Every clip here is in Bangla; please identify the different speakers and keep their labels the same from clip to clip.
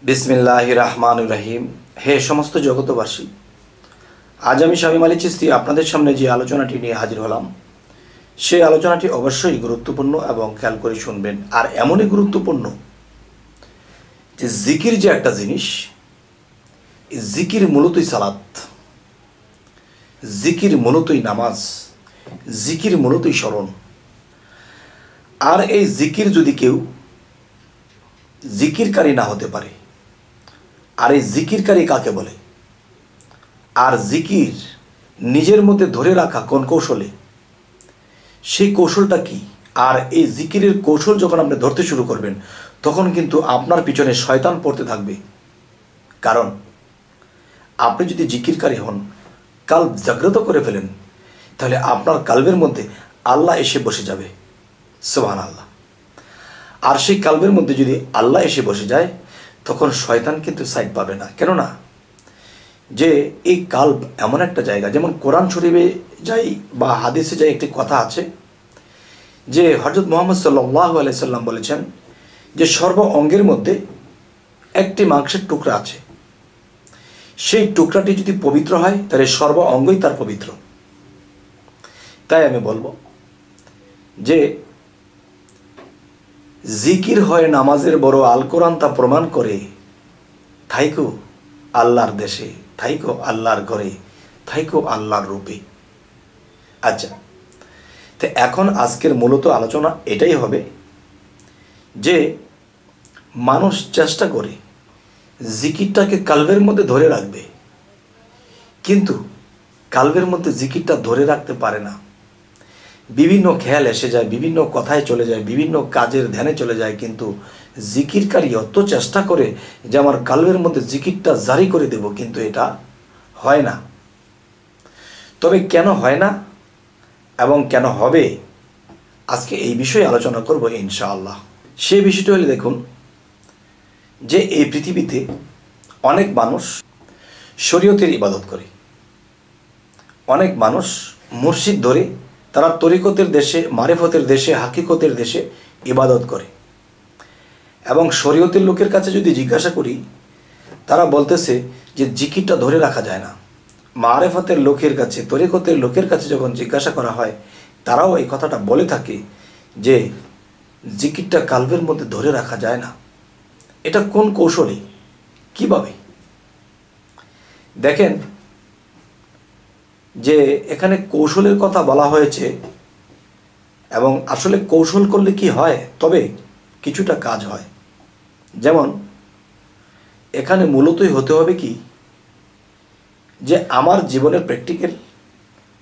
Speaker 1: বিসমিল্লাহির রহমানির রহিম। হে সমস্ত জগতবাসী, আজ আমি শামীম আলী চিশতি আপনাদের সামনে যে আলোচনাটি নিয়ে হাজির হলাম, সেই আলোচনাটি অবশ্যই গুরুত্বপূর্ণ এবং খেয়াল করে শুনবেন। আর এমনই গুরুত্বপূর্ণ যে জিকির যে একটা জিনিস, জিকির মূলতই সালাত, জিকির মূলতই নামাজ, জিকির মূলতই স্মরণ। আর এই জিকির যদি কেউ জিকিরকারী না হতে পারে, আর এই জিকিরকারী কাকে বলে, আর জিকির নিজের মধ্যে ধরে রাখা কোন কৌশলে, সেই কৌশলটা কি, আর এই জিকিরের কৌশল যখন আপনি ধরতে শুরু করবেন, তখন কিন্তু আপনার পিছনে শয়তান পড়তে থাকবে। কারণ আপনি যদি জিকিরকারী হন, কাল্ব জাগ্রত করে ফেলেন, তাহলে আপনার কাল্বের মধ্যে আল্লাহ এসে বসে যাবে। সুবহানাল্লাহ। আর সেই কাল্বের মধ্যে যদি আল্লাহ এসে বসে যায়, তখন শয়তান কিন্তু সাইড পাবে না। কেননা যে এই কাল্ব এমন একটা জায়গা, যেমন কোরআন শরীফে যাই বা হাদিসে যাই একটি কথা আছে যে হযরত মুহাম্মদ সাল্লাল্লাহু আলাইহি সাল্লাম বলেছেন যে সর্ব অঙ্গের মধ্যে একটি মাংসের টুকরা আছে, সেই টুকরাটি যদি পবিত্র হয় তাহলে সর্ব অঙ্গই তার পবিত্র। তাই আমি বলবো যে জিকির হয় নামাজের বড়, আল কোরআন তা প্রমাণ করে। থাইকো আল্লাহর দেশে, থাইকো আল্লাহর ঘরে, থাইকো আল্লাহর রূপে। আচ্ছা, তো এখন আজকের মূলত আলোচনা এটাই হবে যে মানুষ চেষ্টা করে জিকিরটাকে কালবের মধ্যে ধরে রাখবে, কিন্তু কালবের মধ্যে জিকিরটা ধরে রাখতে পারে না। বিভিন্ন খেয়াল এসে যায়, বিভিন্ন কথায় চলে যায়, বিভিন্ন কাজের ধ্যানে চলে যায়, কিন্তু জিকিরকারী অত চেষ্টা করে যে আমার কালবের মধ্যে জিকিরটা জারি করে দেব, কিন্তু এটা হয় না। তবে কেন হয় না এবং কেন হবে, আজকে এই বিষয়ে আলোচনা করব ইনশাআল্লাহ। সেই বিষয়টি হলে দেখুন যে এই পৃথিবীতে অনেক মানুষ শরীয়তের ইবাদত করে, অনেক মানুষ মুর্শিদ ধরে তারা তরিকতের দেশে, মারিফতের দেশে, হাকিকতের দেশে ইবাদত করে। এবং শরীয়তের লোকের কাছে যদি জিজ্ঞাসা করি, তারা বলতেছে যে জিকিরটা ধরে রাখা যায় না। মারিফতের লোকের কাছে, তরিকতের লোকের কাছে যখন জিজ্ঞাসা করা হয়, তারাও এই কথাটা বলে থাকে যে জিকিরটা কালবের মধ্যে ধরে রাখা যায় না। এটা কোন কৌশলে, কিভাবে? দেখেন যে এখানে কৌশলের কথা বলা হয়েছে, এবং আসলে কৌশল করলে কি হয়, তবে কিছুটা কাজ হয়। যেমন এখানে মূলতই হতে হবে কি, যে আমার জীবনের প্র্যাকটিক্যাল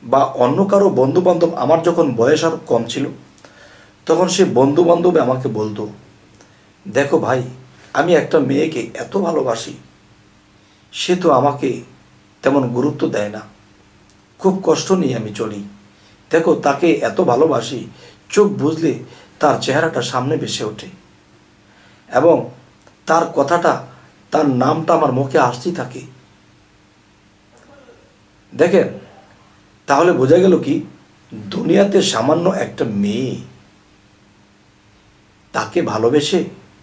Speaker 1: বা অন্য কারো বন্ধুবান্ধব, আমার যখন বয়স আর কম ছিল, তখন সে বন্ধুবান্ধব আমাকে বলতো, দেখো ভাই, আমি একটা মেয়েকে এত ভালোবাসি, সে তো আমাকে তেমন গুরুত্ব দেয় না, খুব কষ্ট নিয়ে আমি চলি। দেখো, তাকে এত ভালোবাসি, চোখ বুঝলে তার চেহারাটা সামনে ভেসে ওঠে, এবং তার কথাটা, তার নামটা আমার মুখে আসতেই থাকে। দেখেন, তাহলে বোঝা গেল কি, দুনিয়াতে সামান্য একটা মেয়ে, তাকে ভালোবেসে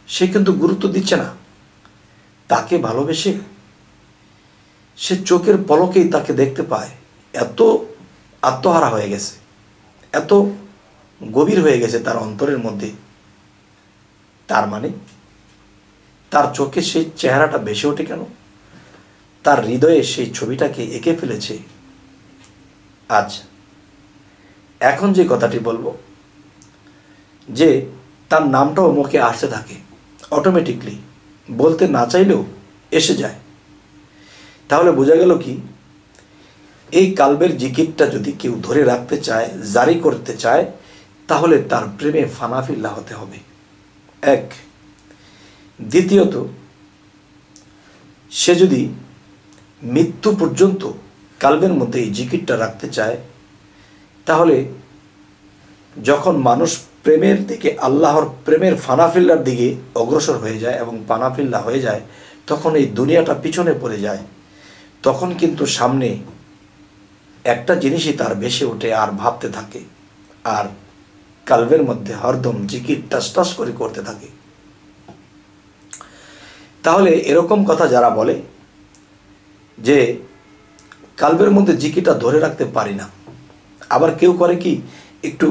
Speaker 1: সে কিন্তু গুরুত্ব দিচ্ছে না। তাকে ভালোবেসে সে চোখের পলকেই তাকে দেখতে পায়, এত আত্মহারা হয়ে গেছে, এত গভীর হয়ে গেছে তার অন্তরের মধ্যে। তার মানে তার চোখে সেই চেহারাটা ভেসে ওঠে কেন? তার হৃদয়ে সেই ছবিটাকে এঁকে ফেলেছে। আজ এখন যে কথাটি বলবো, যে তার নামটাও মুখে আসতে থাকে অটোমেটিকলি, বলতে না চাইলেও এসে যায়। তাহলে বোঝা গেল কি, এই কালবের জিকিরটা যদি কেউ ধরে রাখতে চায়, জারি করতে চায়, তাহলে তার প্রেমে ফানাফিল্লা হতে হবে, এক। দ্বিতীয়ত, সে যদি মৃত্যু পর্যন্ত কালবের মধ্যে এই জিকিরটা রাখতে চায়, তাহলে যখন মানুষ প্রেমের দিকে, আল্লাহর প্রেমের ফানাফিল্লার দিকে অগ্রসর হয়ে যায় এবং ফানাফিল্লা হয়ে যায়, তখন এই দুনিয়াটা পিছনে পড়ে যায়। তখন কিন্তু সামনে একটা জিনিসই তার ভেসে ওঠে আর ভাবতে থাকে, আর কালবের মধ্যে হরদম জিকির টাস টাস করে করতে থাকে। তাহলে এরকম কথা যারা বলে যে কালবের মধ্যে জিকিরটা ধরে রাখতে পারি না, আবার কেউ করে কি একটু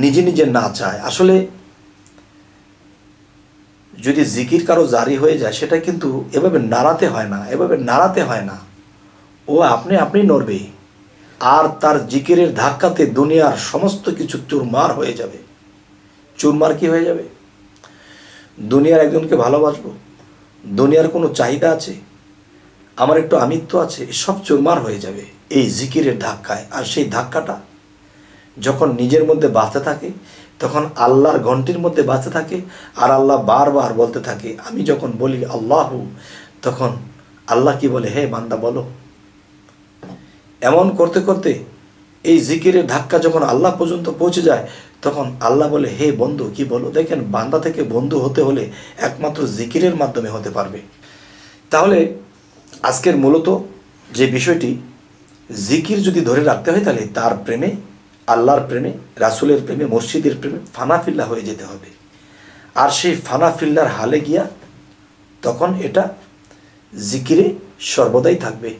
Speaker 1: নিজে নিজে না চায়, আসলে যদি জিকির কারো জারি হয়ে যায় সেটা কিন্তু এভাবে নাড়াতে হয় না, এভাবে নাড়াতে হয় না, ও আপনি আপনি নড়বে, আর তার জিকিরের ধাক্কাতে দুনিয়ার সমস্ত কিছু চুরমার হয়ে যাবে। চুরমার কি হয়ে যাবে? দুনিয়ার একজনকে ভালোবাসবো, দুনিয়ার কোনো চাহিদা আছে, আমার একটু আমিত্ব আছে, সব চুরমার হয়ে যাবে এই জিকিরের ধাক্কায়। আর সেই ধাক্কাটা যখন নিজের মধ্যে বাঁচতে থাকে তখন আল্লাহর ঘন্টির মধ্যে বাঁচতে থাকে, আর আল্লাহ বারবার বলতে থাকে, আমি যখন বলি আল্লাহু, তখন আল্লাহ কি বলে, হে বান্দা বলো। এমন করতে করতে এই জিকিরের ধাক্কা যখন আল্লাহ পর্যন্ত পৌঁছে যায় তখন আল্লাহ বলে, হে বন্ধু কি বলো। দেখেন, বান্দা থেকে বন্ধু হতে হলে একমাত্র জিকিরের মাধ্যমে হতে পারবে। তাহলে আজকের মূলত যে বিষয়টি, জিকির যদি ধরে রাখতে হয় তাহলে তার প্রেমে, আল্লাহর প্রেমে, রাসূলের প্রেমে, মসজিদের প্রেমে ফানাফিল্লা হয়ে যেতে হবে। আর সেই ফানাফিল্লার হালে গিয়া তখন এটা জিকিরে সর্বদাই থাকবে।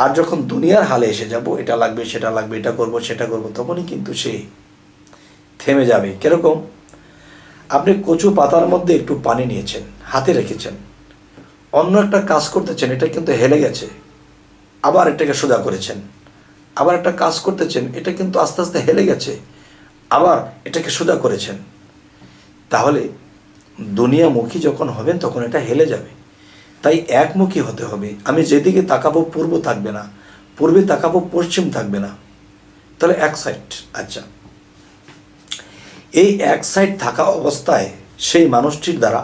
Speaker 1: আর যখন দুনিয়ার হালে এসে যাব, এটা লাগবে সেটা লাগবে, এটা করব সেটা করব, তখনই কিন্তু সে থেমে যাবে। কিরকম? আপনি কচু পাতার মধ্যে একটু পানি নিয়েছেন, হাতে রেখেছেন, অন্য একটা কাজ করতেছেন, এটা কিন্তু হেলে গেছে, আবার এটাকে সোজা করেছেন, আবার একটা কাজ করতেছেন, এটা কিন্তু আস্তে আস্তে হেলে গেছে, আবার এটাকে সোজা করেছেন। তাহলে দুনিয়ামুখী যখন হবেন তখন এটা হেলে যাবে। তাই একমুখী হতে হবে। আমি যেদিকে তাকাবো পূর্ব থাকবে না, পূর্বে তাকাবো পশ্চিম থাকবে না, তাহলে এক সাইড। আচ্ছা, এই এক সাইড থাকা অবস্থায় সেই মানুষটির দ্বারা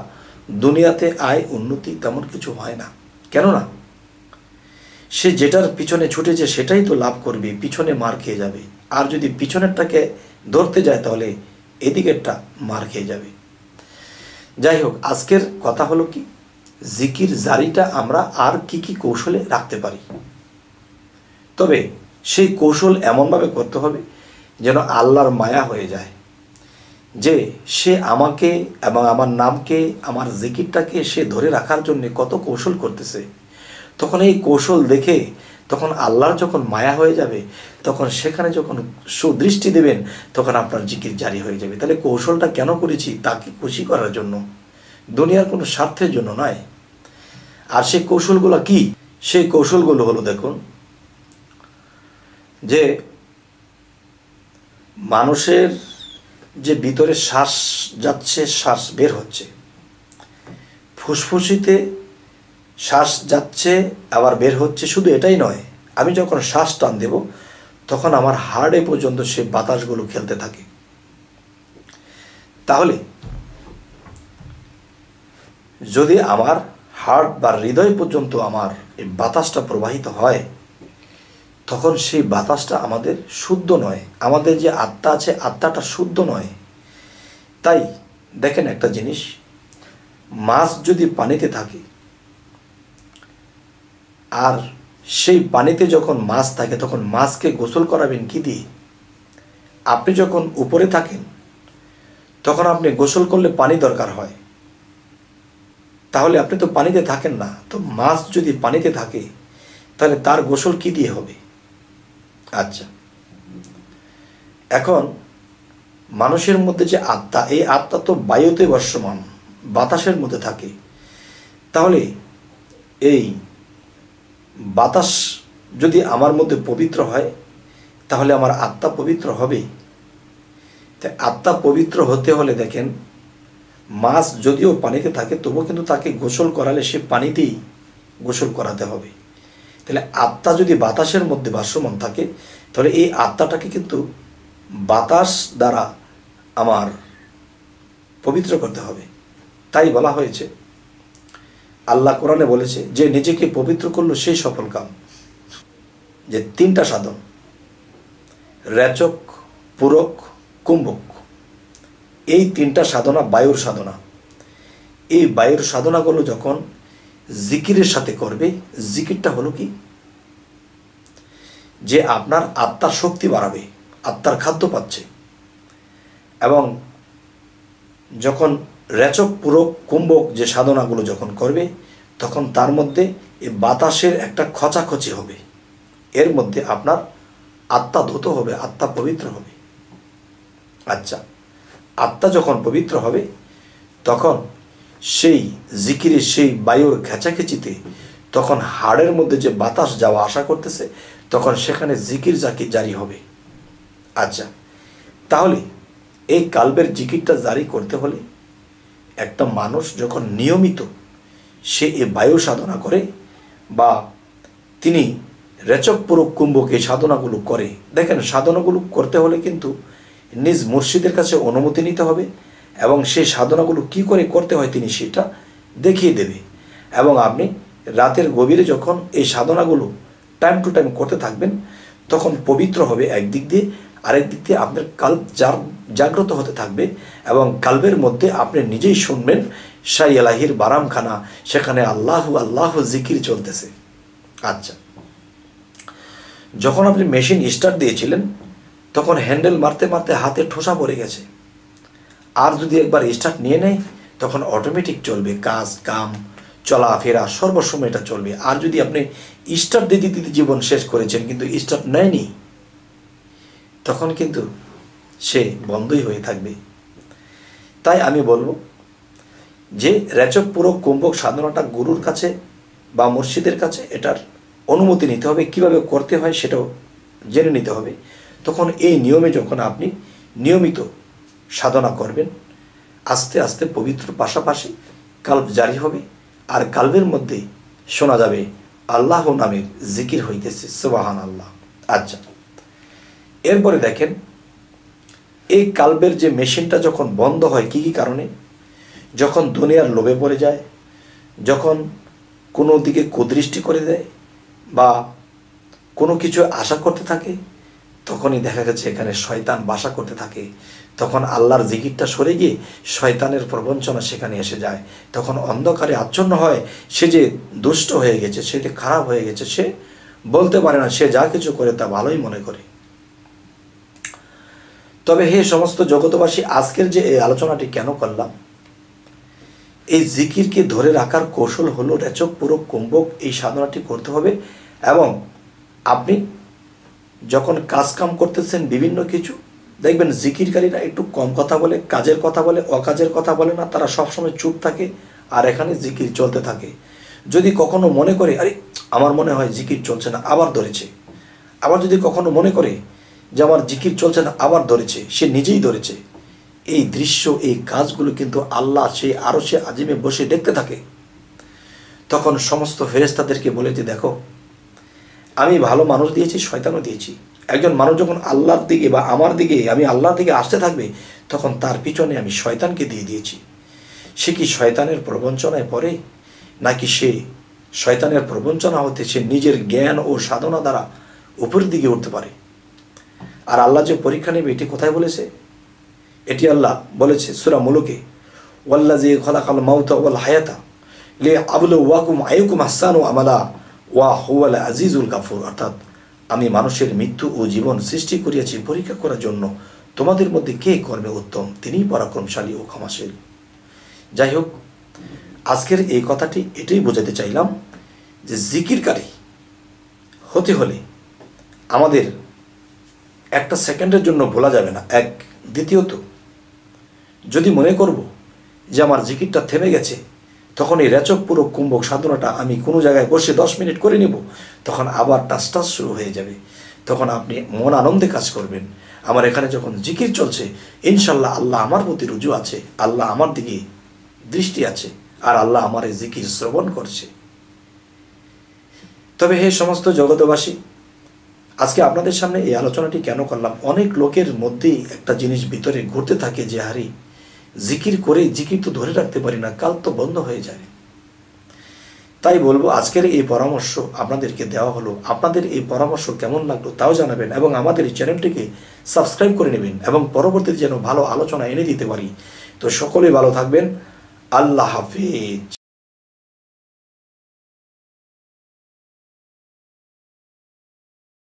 Speaker 1: দুনিয়াতে আয় উন্নতি তেমন কিছু হয় না। কেননা সে যেটার পিছনে ছুটেছে সেটাই তো লাভ করবে, পিছনে মার খেয়ে যাবে। আর যদি পিছনেরটাকে ধরতে যায় তাহলে এদিকেরটা মার খেয়ে যাবে। যাই হোক, আজকের কথা হলো কি, জিকির জারিটা আমরা আর কি কি কৌশলে রাখতে পারি। তবে সেই কৌশল এমনভাবে করতে হবে যেন আল্লাহর মায়া হয়ে যায়, যে সে আমাকে এবং আমার নামকে, আমার জিকিরটাকে সে ধরে রাখার জন্য কত কৌশল করতেছে। তখন এই কৌশল দেখে তখন আল্লাহর যখন মায়া হয়ে যাবে, তখন সেখানে যখন সুদৃষ্টি দেবেন তখন আপনার জিকির জারি হয়ে যাবে। তাহলে কৌশলটা কেন করেছি? তাকে খুশি করার জন্য, দুনিয়ার কোনো স্বার্থের জন্য নয়। আর সেই কৌশলগুলো কি? সেই কৌশলগুলো হলো, দেখুন, যে মানুষের যে ভিতরে শ্বাস যাচ্ছে, শ্বাস বের হচ্ছে, ফুসফুসিতে শ্বাস যাচ্ছে আবার বের হচ্ছে, শুধু এটাই নয়, আমি যখন শ্বাস টান দেব তখন আমার হার্টে পর্যন্ত সে বাতাসগুলো খেলতে থাকে। তাহলে যদি আমার হার্ট বা হৃদয় পর্যন্ত আমার এই বাতাসটা প্রবাহিত হয়, তখন সেই বাতাসটা আমাদের শুদ্ধ নয়, আমাদের যে আত্মা আছে আত্মাটা শুদ্ধ নয়। তাই দেখেন একটা জিনিস, মাছ যদি পানিতে থাকে আর সেই পানিতে যখন মাছ থাকে তখন মাছকে গোসল করাবেন কি দিয়ে? আপনি যখন উপরে থাকেন তখন আপনি গোসল করলে পানি দরকার হয়, তাহলে আপনি তো পানিতে থাকেন না। তো মাছ যদি পানিতে থাকে তাহলে তার গোসল কি দিয়ে হবে? আচ্ছা, এখন মানুষের মধ্যে যে আত্মা, এই আত্মা তো বায়ুতে বর্ষমান, বাতাসের মধ্যে থাকে। তাহলে এই বাতাস যদি আমার মধ্যে পবিত্র হয় তাহলে আমার আত্মা পবিত্র হবে। তাই আত্মা পবিত্র হতে হলে দেখেন, মাছ যদিও পানিতে থাকে তবুও কিন্তু তাকে গোসল করালে সে পানিতেই গোসল করাতে হবে। তাহলে আত্মা যদি বাতাসের মধ্যে ভাসমান থাকে তাহলে এই আত্মাটাকে কিন্তু বাতাস দ্বারা আমার পবিত্র করতে হবে। তাই বলা হয়েছে, আল্লাহ কোরআনে বলেছে, যে নিজেকে পবিত্র করলো সেই সফল কাম। যে তিনটা সাধন, রেচক, পূরক, কুম্ভক, এই তিনটা সাধনা বায়ুর সাধনা। এই বায়ুর সাধনাগুলো যখন জিকিরের সাথে করবে, জিকিরটা হলো কি, যে আপনার আত্মার শক্তি বাড়াবে, আত্মার খাদ্য পাচ্ছে। এবং যখন রেচক, পূরক, কুম্ভক যে সাধনাগুলো যখন করবে তখন তার মধ্যে এই বাতাসের একটা খচাখচি হবে, এর মধ্যে আপনার আত্মা ধৌত হবে, আত্মা পবিত্র হবে। আচ্ছা, আত্মা যখন পবিত্র হবে তখন সেই জিকিরের সেই বায়ুর খেঁচাখেচিতে তখন হাড়ের মধ্যে যে বাতাস যাওয়া আসা করতেছে তখন সেখানে জিকির জারি হবে। আচ্ছা, তাহলে এই কালবের জিকিরটা জারি করতে হলে একটা মানুষ যখন নিয়মিত সে এই বায়ু সাধনা করে বা তিনি রেচক পুরক কুম্ভক এই সাধনাগুলো করে, দেখেন সাধনাগুলো করতে হলে কিন্তু নিজ মুর্শিদের কাছে অনুমতি নিতে হবে এবং সেই সাধনাগুলো কি করে করতে হয় তিনি সেটা দেখিয়ে দেবে। এবং আপনি রাতের গভীরে যখন এই সাধনাগুলো টাইম টু টাইম করতে থাকবেন তখন পবিত্র হবে একদিক দিয়ে, আরেক দিক দিয়ে আপনার কাল্ব জাগ্রত হতে থাকবে এবং কাল্বের মধ্যে আপনি নিজেই শুনবেন শাই এলাহির বারামখানা, সেখানে আল্লাহ আল্লাহ জিকির চলতেছে। আচ্ছা, যখন আপনি মেশিন স্টার্ট দিয়েছিলেন তখন হ্যান্ডেল মারতে মারতে হাতে ঠোসা পড়ে গেছে, আর যদি একবার স্টার্ট নিয়ে নেয় তখন অটোমেটিক চলবে, কাজ কাম চলাফেরা সর্বসময় এটা চলবে। আর যদি আপনি স্টার্ট দিতে দিতে জীবন শেষ করেছেন কিন্তু স্টার্ট নেয়নি তখন কিন্তু সে বন্ধই হয়ে থাকবে। তাই আমি বলবো যে রেচক পুরক কুম্ভক সাধনাটা গুরুর কাছে বা মুর্শিদের কাছে এটার অনুমতি নিতে হবে, কিভাবে করতে হয় সেটাও জেনে নিতে হবে। তখন এই নিয়মে যখন আপনি নিয়মিত সাধনা করবেন আস্তে আস্তে পবিত্র পাশাপাশি কাল্ব জারি হবে আর কাল্বের মধ্যে শোনা যাবে আল্লাহ নামের জিকির হইতেছে, সুবহান আল্লাহ। আচ্ছা, এরপরে দেখেন এই কাল্বের যে মেশিনটা যখন বন্ধ হয় কি কি কারণে, যখন দুনিয়ার লোভে পড়ে যায়, যখন কোনো দিকে কুদৃষ্টি করে দেয় বা কোনো কিছু আশা করতে থাকে তখনই দেখা গেছে এখানে শয়তান বাসা করতে থাকে, তখন আল্লাহর জিকিরটা সরে গিয়ে শয়তানের প্রবঞ্চনা সেখানে এসে যায়, তখন অন্ধকারে আচ্ছন্ন হয়, সে যে দুষ্ট হয়ে গেছে, সে যে খারাপ হয়ে গেছে, সে বলতে পারে না, সে যা কিছু করে তা ভালোই মনে করে। তবে হে সমস্ত জগতবাসী, আজকের যে এই আলোচনাটি কেন করলাম, এই জিকিরকে ধরে রাখার কৌশল হলো রেচক পুরক কুম্ভক এই সাধনাটি করতে হবে। এবং আপনি যখন কাজ কাম করতেছেন বিভিন্ন কিছু দেখবেন জিকিরকারীরা একটু কম কথা বলে, কাজের কথা বলে, অকাজের কথা বলে না, তারা সবসময় চুপ থাকে আর এখানে জিকির চলতে থাকে। যদি কখনো মনে করে আরে আমার মনে হয় জিকির চলছে না আবার ধরেছে, আবার যদি কখনো মনে করে যে আমার জিকির চলছে না আবার ধরেছে, সে নিজেই ধরেছে, এই দৃশ্য এই কাজগুলো কিন্তু আল্লাহ সেই আরশে আজিমে বসে দেখতে থাকে। তখন সমস্ত ফেরেশতাদেরকে বলে যে দেখো আমি ভালো মানুষ দিয়েছি, শয়তানও দিয়েছি। একজন মানুষ যখন আল্লাহর দিকে বা আমার দিকে আমি আল্লাহর দিকে আসতে থাকবে তখন তার পিছনে আমি শয়তানকে দিয়ে দিয়েছি। সে কি শয়তানের প্রবঞ্চনায় পড়ে নাকি সে শয়তানের প্রবঞ্চনা হতে সে নিজের জ্ঞান ও সাধনা দ্বারা উপরের দিকে উঠতে পারে? আর আল্লাহ যে পরীক্ষা নেবে এটি কোথায় বলেছে? এটি আল্লাহ বলেছে সূরা মুলুকে, ওয়াল্লাযী খালাকাল মাউতা ওয়াল হায়াতা লিয়াবলুওয়াকুম আইয়ুকুম আহসানু আমালা ওয়া হুয়াল আজিজুল গাফুর। অর্থাৎ আমি মানুষের মৃত্যু ও জীবন সৃষ্টি করিয়াছি পরীক্ষা করার জন্য, তোমাদের মধ্যে কে কর্মে উত্তম, তিনিই পরাক্রমশালী ও ক্ষমাশীল। যাই হোক, আজকের এই কথাটি এটাই বোঝাতে চাইলাম যে জিকিরকারী হতে হলে আমাদের একটা সেকেন্ডের জন্য ভোলা যাবে না। এক, দ্বিতীয়ত যদি মনে করব যে আমার জিকিরটা থেমে গেছে তখন এই রেচক পুরক কুম্ভক সাধনাটা আমি কোনো জায়গায় বসে 10 মিনিট করে নেব, তখন আবার টাস শুরু হয়ে যাবে। তখন আপনি মন আনন্দে কাজ করবেন, আমার এখানে যখন জিকির চলছে ইনশাল্লাহ আল্লাহ আমার প্রতি রুজু আছে, আল্লাহ আমার দিকে দৃষ্টি আছে আর আল্লাহ আমার এই জিকির শ্রবণ করছে। তবে হে সমস্ত জগতবাসী, আজকে আপনাদের সামনে এই আলোচনাটি কেন করলাম, অনেক লোকের মধ্যেই একটা জিনিস ভিতরে ঘুরতে থাকে যে হারি জিকির করে জিকির তো ধরে রাখতে পারি না, কাল তো বন্ধ হয়ে যায়। তাই বলবো আজকের এই পরামর্শ আপনাদেরকে দেওয়া হলো, আপনাদের এই পরামর্শ কেমন লাগলো তাও জানাবেন এবং আমাদের এই চ্যানেলটিকে সাবস্ক্রাইব করে নেবেন এবং পরবর্তীতে যেন ভালো আলোচনা এনে দিতে পারি। তো সকলেই ভালো থাকবেন, আল্লাহ হাফিজ।